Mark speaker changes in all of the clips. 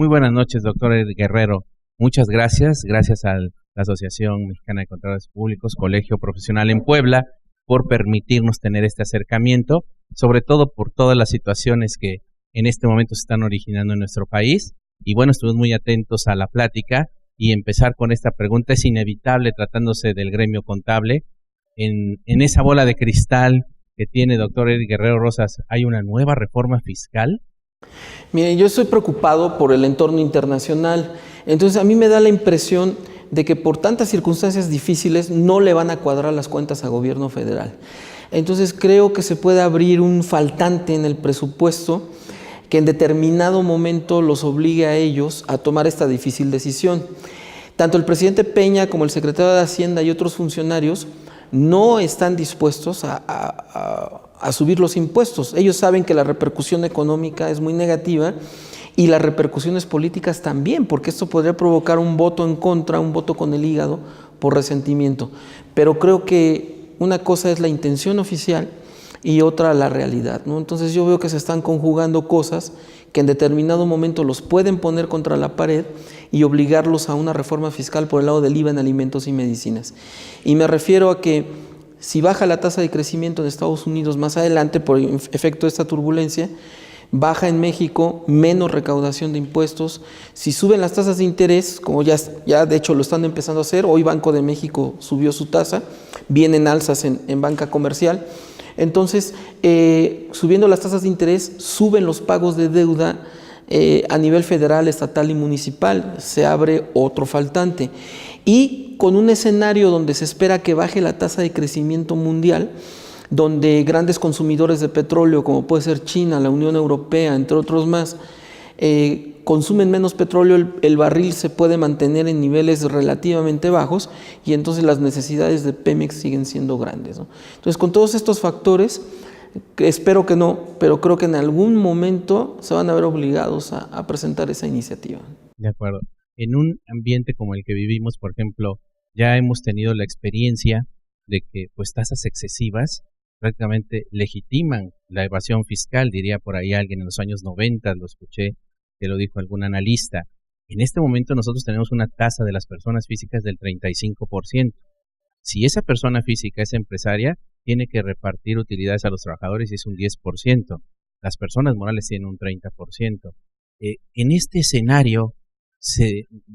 Speaker 1: Muy buenas noches, doctor Guerrero. Muchas gracias. Gracias a la Asociación Mexicana de Contadores Públicos, Colegio Profesional en Puebla, por permitirnos tener este acercamiento, sobre todo por todas las situaciones que en este momento se están originando en nuestro país. Y bueno, estuvimos muy atentos a la plática y empezar con esta pregunta. Es inevitable, tratándose del gremio contable, en esa bola de cristal que tiene doctor Guerrero Rosas, ¿hay una nueva reforma fiscal?
Speaker 2: Mire, yo estoy preocupado por el entorno internacional. Entonces a mí me da la impresión de que por tantas circunstancias difíciles no le van a cuadrar las cuentas al gobierno federal. Entonces creo que se puede abrir un faltante en el presupuesto que en determinado momento los obligue a ellos a tomar esta difícil decisión. Tanto el presidente Peña como el secretario de Hacienda y otros funcionarios no están dispuestos a subir los impuestos. Ellos saben que la repercusión económica es muy negativa y las repercusiones políticas también, porque esto podría provocar un voto en contra, un voto con el hígado por resentimiento. Pero creo que una cosa es la intención oficial y otra la realidad, ¿no? Entonces yo veo que se están conjugando cosas que en determinado momento los pueden poner contra la pared y obligarlos a una reforma fiscal por el lado del IVA en alimentos y medicinas. Y me refiero a que si baja la tasa de crecimiento en Estados Unidos más adelante por efecto de esta turbulencia, baja en México, menos recaudación de impuestos. Si suben las tasas de interés, como ya de hecho lo están empezando a hacer, hoy Banco de México subió su tasa, vienen alzas en banca comercial. Entonces, subiendo las tasas de interés, suben los pagos de deuda a nivel federal, estatal y municipal. Se abre otro faltante. Y con un escenario donde se espera que baje la tasa de crecimiento mundial, donde grandes consumidores de petróleo, como puede ser China, la Unión Europea, entre otros más, consumen menos petróleo, el barril se puede mantener en niveles relativamente bajos y entonces las necesidades de Pemex siguen siendo grandes, ¿no? Entonces, con todos estos factores, espero que no, pero creo que en algún momento se van a ver obligados a presentar esa iniciativa.
Speaker 1: De acuerdo. En un ambiente como el que vivimos, por ejemplo, ya hemos tenido la experiencia de que pues tasas excesivas prácticamente legitiman la evasión fiscal, diría por ahí alguien en los años 90, lo escuché que lo dijo algún analista. En este momento nosotros tenemos una tasa de las personas físicas del 35%. Si esa persona física es empresaria, tiene que repartir utilidades a los trabajadores y es un 10%. Las personas morales tienen un 30%. En este escenario,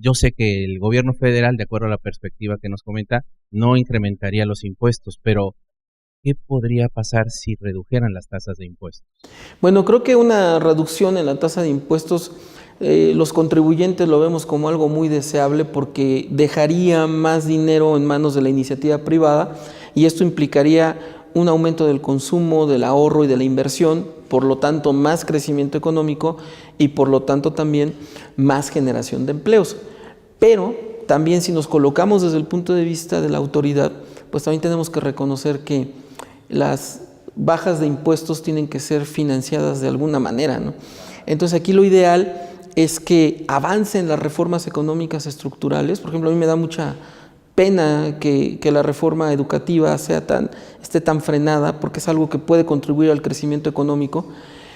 Speaker 1: yo sé que el gobierno federal, de acuerdo a la perspectiva que nos comenta, no incrementaría los impuestos, pero ¿qué podría pasar si redujeran las tasas de impuestos?
Speaker 2: Bueno, creo que una reducción en la tasa de impuestos, los contribuyentes lo vemos como algo muy deseable porque dejaría más dinero en manos de la iniciativa privada y esto implicaría un aumento del consumo, del ahorro y de la inversión, por lo tanto más crecimiento económico y por lo tanto también más generación de empleos. Pero también si nos colocamos desde el punto de vista de la autoridad, pues también tenemos que reconocer que las bajas de impuestos tienen que ser financiadas de alguna manera, ¿no? Entonces aquí lo ideal es que avancen las reformas económicas estructurales. Por ejemplo, a mí me da mucha pena que la reforma educativa esté tan frenada porque es algo que puede contribuir al crecimiento económico.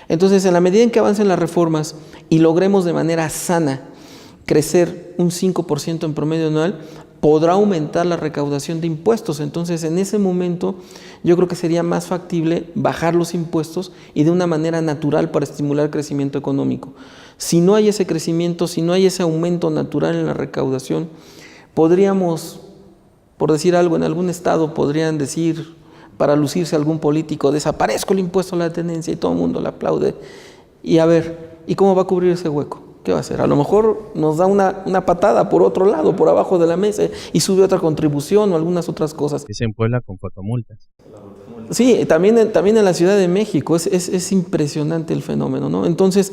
Speaker 2: Entonces, en la medida en que avancen las reformas y logremos de manera sana crecer un 5% en promedio anual, podrá aumentar la recaudación de impuestos. Entonces, en ese momento, yo creo que sería más factible bajar los impuestos y de una manera natural para estimular el crecimiento económico. Si no hay ese crecimiento, si no hay ese aumento natural en la recaudación, podríamos, por decir algo, en algún estado podrían decir, para lucirse algún político, desaparezco el impuesto a la tenencia y todo el mundo le aplaude. Y a ver, ¿y cómo va a cubrir ese hueco? ¿Qué va a hacer? A lo mejor nos da una patada por otro lado, por abajo de la mesa y sube otra contribución o algunas otras cosas.
Speaker 1: Es en Puebla con fotomultas.
Speaker 2: Sí, también en la Ciudad de México es impresionante el fenómeno, ¿no? Entonces,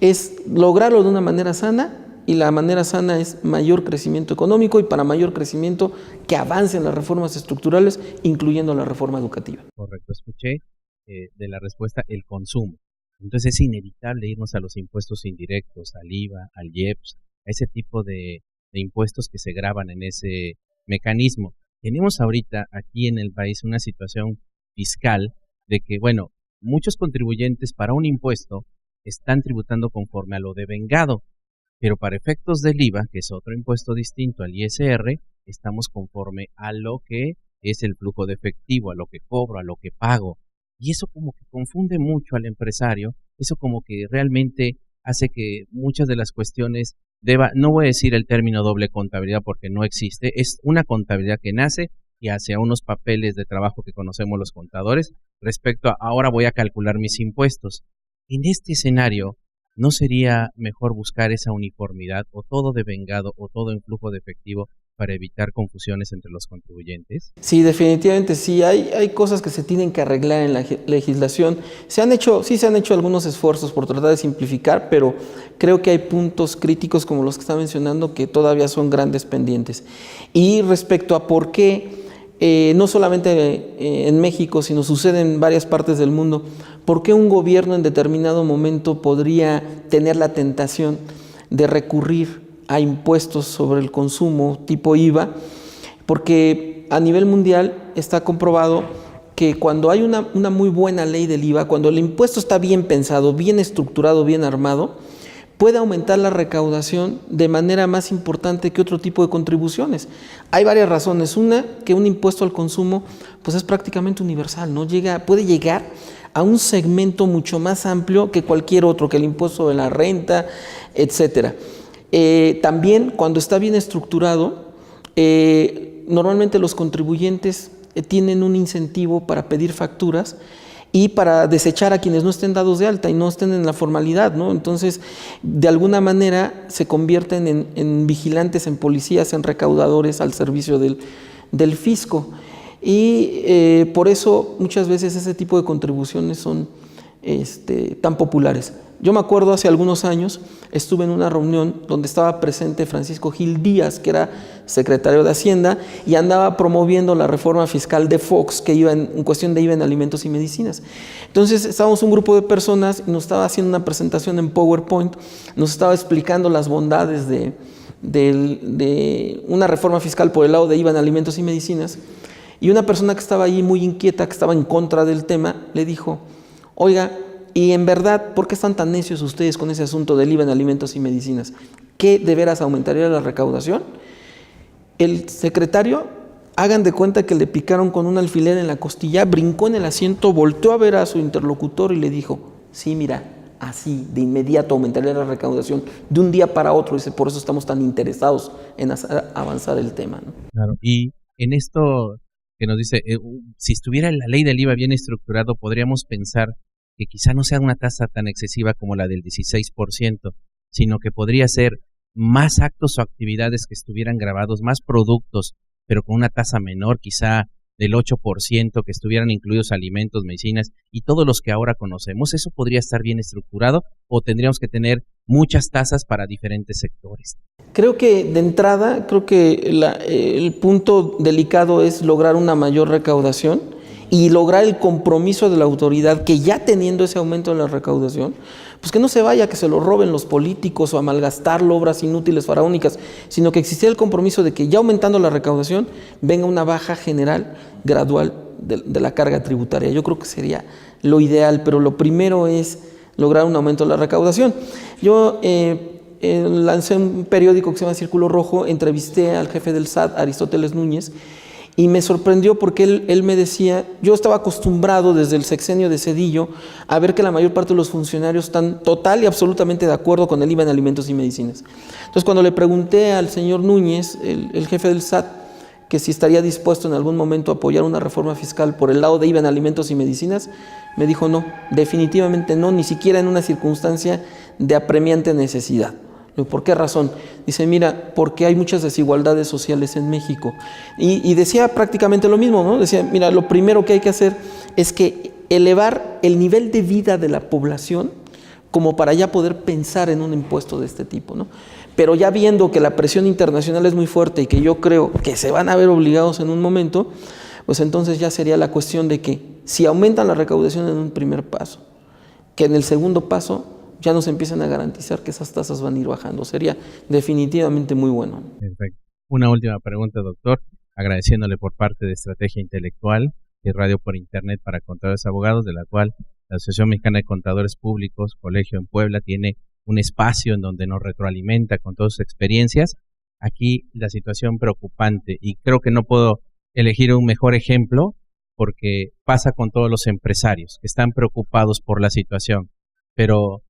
Speaker 2: es lograrlo de una manera sana y la manera sana es mayor crecimiento económico y para mayor crecimiento que avancen las reformas estructurales, incluyendo la reforma educativa.
Speaker 1: Correcto, escuché de la respuesta el consumo. Entonces es inevitable irnos a los impuestos indirectos, al IVA, al IEPS, a ese tipo de impuestos que se graban en ese mecanismo. Tenemos ahorita aquí en el país una situación fiscal de que, bueno, muchos contribuyentes para un impuesto están tributando conforme a lo devengado. pero para efectos del IVA, que es otro impuesto distinto al ISR, estamos conforme a lo que es el flujo de efectivo, a lo que cobro, a lo que pago. Y eso como que confunde mucho al empresario, eso como que realmente hace que muchas de las cuestiones no voy a decir el término doble contabilidad porque no existe, es una contabilidad que nace y hacia unos papeles de trabajo que conocemos los contadores respecto a ahora voy a calcular mis impuestos. En este escenario, ¿no sería mejor buscar esa uniformidad o todo devengado o todo en flujo de efectivo para evitar confusiones entre los contribuyentes?
Speaker 2: Sí, definitivamente sí, hay cosas que se tienen que arreglar en la legislación. Se han hecho algunos esfuerzos por tratar de simplificar, pero creo que hay puntos críticos como los que está mencionando que todavía son grandes pendientes. Y respecto a por qué, no solamente en México, sino sucede en varias partes del mundo, por qué un gobierno en determinado momento podría tener la tentación de recurrir a impuestos sobre el consumo tipo IVA, porque a nivel mundial está comprobado que cuando hay una muy buena ley del IVA, cuando el impuesto está bien pensado, bien estructurado, bien armado, puede aumentar la recaudación de manera más importante que otro tipo de contribuciones. Hay varias razones. Una, que un impuesto al consumo pues es prácticamente universal, ¿no? Puede llegar a un segmento mucho más amplio que cualquier otro, que el impuesto de la renta, etcétera. También cuando está bien estructurado, normalmente los contribuyentes tienen un incentivo para pedir facturas y para desechar a quienes no estén dados de alta y no estén en la formalidad, ¿no? Entonces, de alguna manera se convierten en vigilantes, en policías, en recaudadores al servicio del fisco. Y por eso muchas veces ese tipo de contribuciones son tan populares. Yo me acuerdo hace algunos años, estuve en una reunión donde estaba presente Francisco Gil Díaz, que era secretario de Hacienda, y andaba promoviendo la reforma fiscal de Fox, que iba en cuestión de IVA en alimentos y medicinas. Entonces estábamos un grupo de personas y nos estaba haciendo una presentación en PowerPoint, nos estaba explicando las bondades de una reforma fiscal por el lado de IVA en alimentos y medicinas, y una persona que estaba ahí muy inquieta, que estaba en contra del tema, le dijo: oiga, y en verdad, ¿por qué están tan necios ustedes con ese asunto del IVA en alimentos y medicinas? ¿Qué de veras aumentaría la recaudación? El secretario, hagan de cuenta que le picaron con un alfiler en la costilla, brincó en el asiento, volteó a ver a su interlocutor y le dijo: sí, mira, así de inmediato aumentaría la recaudación de un día para otro. Dice, por eso estamos tan interesados en avanzar el tema, ¿no?
Speaker 1: Claro, y en esto que nos dice, si estuviera la ley del IVA bien estructurado, podríamos pensar que quizá no sea una tasa tan excesiva como la del 16%, sino que podría ser más actos o actividades que estuvieran grabados, más productos, pero con una tasa menor, quizá del 8%, que estuvieran incluidos alimentos, medicinas y todos los que ahora conocemos. ¿Eso podría estar bien estructurado o tendríamos que tener muchas tasas para diferentes sectores?
Speaker 2: Creo que de entrada, el punto delicado es lograr una mayor recaudación y lograr el compromiso de la autoridad que ya teniendo ese aumento en la recaudación, pues que no se vaya, que se lo roben los políticos o a malgastarlo, obras inútiles, faraónicas, sino que existiera el compromiso de que ya aumentando la recaudación venga una baja general, gradual de la carga tributaria. Yo creo que sería lo ideal, pero lo primero es lograr un aumento de la recaudación. Yo lancé un periódico que se llama Círculo Rojo, entrevisté al jefe del SAT, Aristóteles Núñez, y me sorprendió porque él me decía, yo estaba acostumbrado desde el sexenio de Zedillo a ver que la mayor parte de los funcionarios están total y absolutamente de acuerdo con el IVA en alimentos y medicinas. Entonces cuando le pregunté al señor Núñez, el jefe del SAT, que si estaría dispuesto en algún momento a apoyar una reforma fiscal por el lado de IVA en alimentos y medicinas, me dijo no, definitivamente no, ni siquiera en una circunstancia de apremiante necesidad. ¿Por qué razón? Dice, mira, porque hay muchas desigualdades sociales en México. Y decía prácticamente lo mismo, ¿no? Decía, mira, lo primero que hay que hacer es que elevar el nivel de vida de la población como para ya poder pensar en un impuesto de este tipo, ¿no? Pero ya viendo que la presión internacional es muy fuerte y que yo creo que se van a ver obligados en un momento, pues entonces ya sería la cuestión de que si aumentan la recaudación en un primer paso, que en el segundo paso ya nos empiezan a garantizar que esas tasas van a ir bajando. Sería definitivamente muy bueno.
Speaker 1: Perfecto. Una última pregunta, doctor, agradeciéndole por parte de Estrategia Intelectual y Radio por Internet para Contadores Abogados, de la cual la Asociación Mexicana de Contadores Públicos, Colegio en Puebla, tiene un espacio en donde nos retroalimenta con todas sus experiencias. Aquí la situación preocupante, y creo que no puedo elegir un mejor ejemplo porque pasa con todos los empresarios que están preocupados por la situación. Pero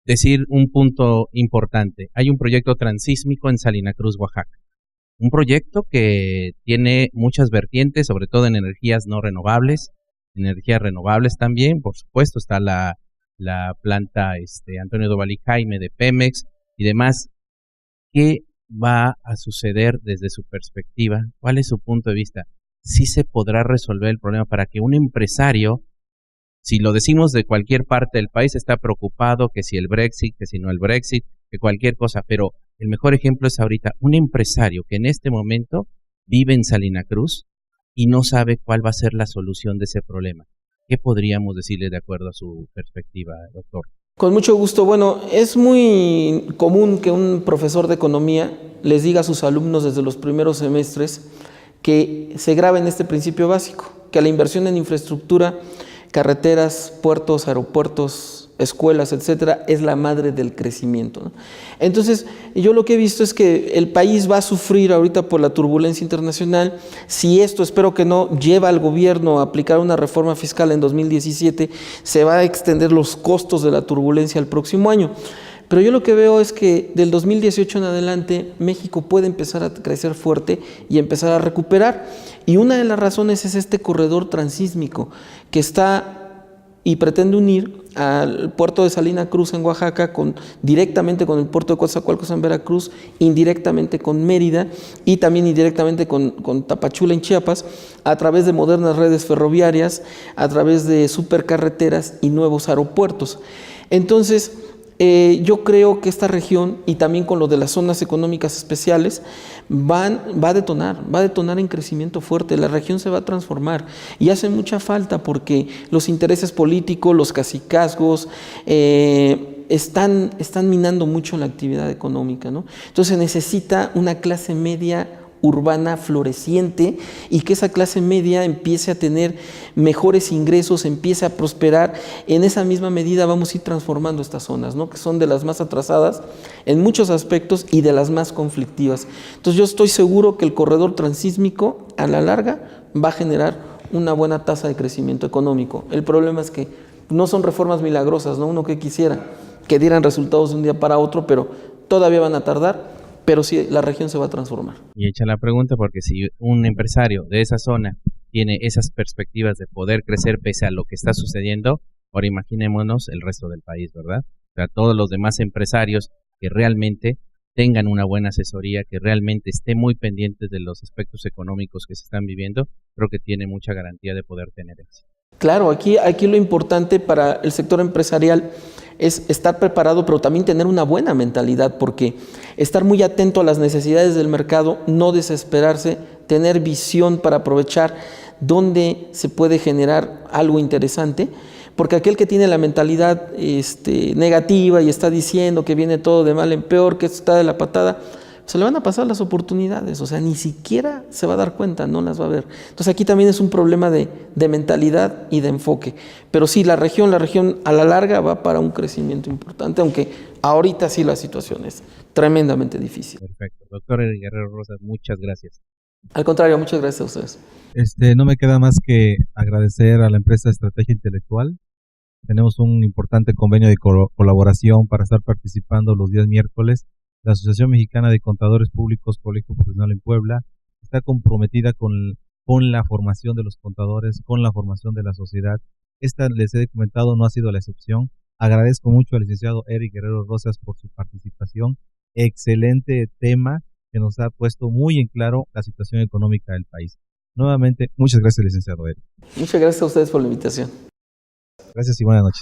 Speaker 1: decir un punto importante, hay un proyecto transísmico en Salina Cruz, Oaxaca. Un proyecto que tiene muchas vertientes, sobre todo en energías no renovables, energías renovables también, por supuesto, está la planta Antonio Doval y Jaime de Pemex y demás. ¿Qué va a suceder desde su perspectiva? ¿Cuál es su punto de vista? ¿Sí se podrá resolver el problema para que un empresario, si lo decimos de cualquier parte del país, está preocupado que si el Brexit, que si no el Brexit, que cualquier cosa, pero el mejor ejemplo es ahorita un empresario que en este momento vive en Salina Cruz y no sabe cuál va a ser la solución de ese problema? ¿Qué podríamos decirle de acuerdo a su perspectiva, doctor?
Speaker 2: Con mucho gusto. Bueno, es muy común que un profesor de economía les diga a sus alumnos desde los primeros semestres que se graben este principio básico, que la inversión en infraestructura, carreteras, puertos, aeropuertos, escuelas, etcétera, es la madre del crecimiento, ¿no? Entonces, yo lo que he visto es que el país va a sufrir ahorita por la turbulencia internacional. Si esto, espero que no, lleva al gobierno a aplicar una reforma fiscal en 2017, se va a extender los costos de la turbulencia al próximo año. Pero yo lo que veo es que del 2018 en adelante México puede empezar a crecer fuerte y empezar a recuperar. Y una de las razones es este corredor transísmico que está y pretende unir al puerto de Salina Cruz en Oaxaca directamente con el puerto de Coatzacoalcos en Veracruz, indirectamente con Mérida y también indirectamente con Tapachula en Chiapas, a través de modernas redes ferroviarias, a través de supercarreteras y nuevos aeropuertos. Entonces, yo creo que esta región, y también con lo de las zonas económicas especiales, va a detonar en crecimiento fuerte. La región se va a transformar y hace mucha falta porque los intereses políticos, los cacicazgos, están minando mucho la actividad económica, ¿no? Entonces se necesita una clase media urbana floreciente y que esa clase media empiece a tener mejores ingresos, empiece a prosperar. En esa misma medida vamos a ir transformando estas zonas, ¿no? Que son de las más atrasadas en muchos aspectos y de las más conflictivas. Entonces yo estoy seguro que el corredor transísmico a la larga va a generar una buena tasa de crecimiento económico. El problema es que no son reformas milagrosas, ¿no? Uno que quisiera que dieran resultados de un día para otro, pero todavía van a tardar. Pero sí, la región se va a transformar.
Speaker 1: Y echa la pregunta porque si un empresario de esa zona tiene esas perspectivas de poder crecer pese a lo que está sucediendo, ahora imaginémonos el resto del país, ¿verdad? O sea, todos los demás empresarios que realmente tengan una buena asesoría, que realmente esté muy pendientes de los aspectos económicos que se están viviendo, creo que tiene mucha garantía de poder tener éxito.
Speaker 2: Claro, aquí lo importante para el sector empresarial es estar preparado, pero también tener una buena mentalidad, porque estar muy atento a las necesidades del mercado, no desesperarse, tener visión para aprovechar dónde se puede generar algo interesante, porque aquel que tiene la mentalidad negativa y está diciendo que viene todo de mal en peor, que esto está de la patada, se le van a pasar las oportunidades, o sea, ni siquiera se va a dar cuenta, no las va a ver. Entonces aquí también es un problema de mentalidad y de enfoque. Pero sí, la región a la larga va para un crecimiento importante, aunque ahorita sí la situación es tremendamente difícil.
Speaker 1: Perfecto. Doctor Eric Guerrero Rosas, muchas gracias.
Speaker 2: Al contrario, muchas gracias a ustedes.
Speaker 3: No me queda más que agradecer a la empresa Estrategia Intelectual. Tenemos un importante convenio de colaboración para estar participando los días miércoles. La Asociación Mexicana de Contadores Públicos Colegio Profesional en Puebla está comprometida con la formación de los contadores, con la formación de la sociedad. Esta, les he comentado, no ha sido la excepción. Agradezco mucho al licenciado Eric Guerrero Rosas por su participación. Excelente tema que nos ha puesto muy en claro la situación económica del país. Nuevamente, muchas gracias, licenciado Eric.
Speaker 2: Muchas gracias a ustedes por la invitación.
Speaker 3: Gracias y buenas noches.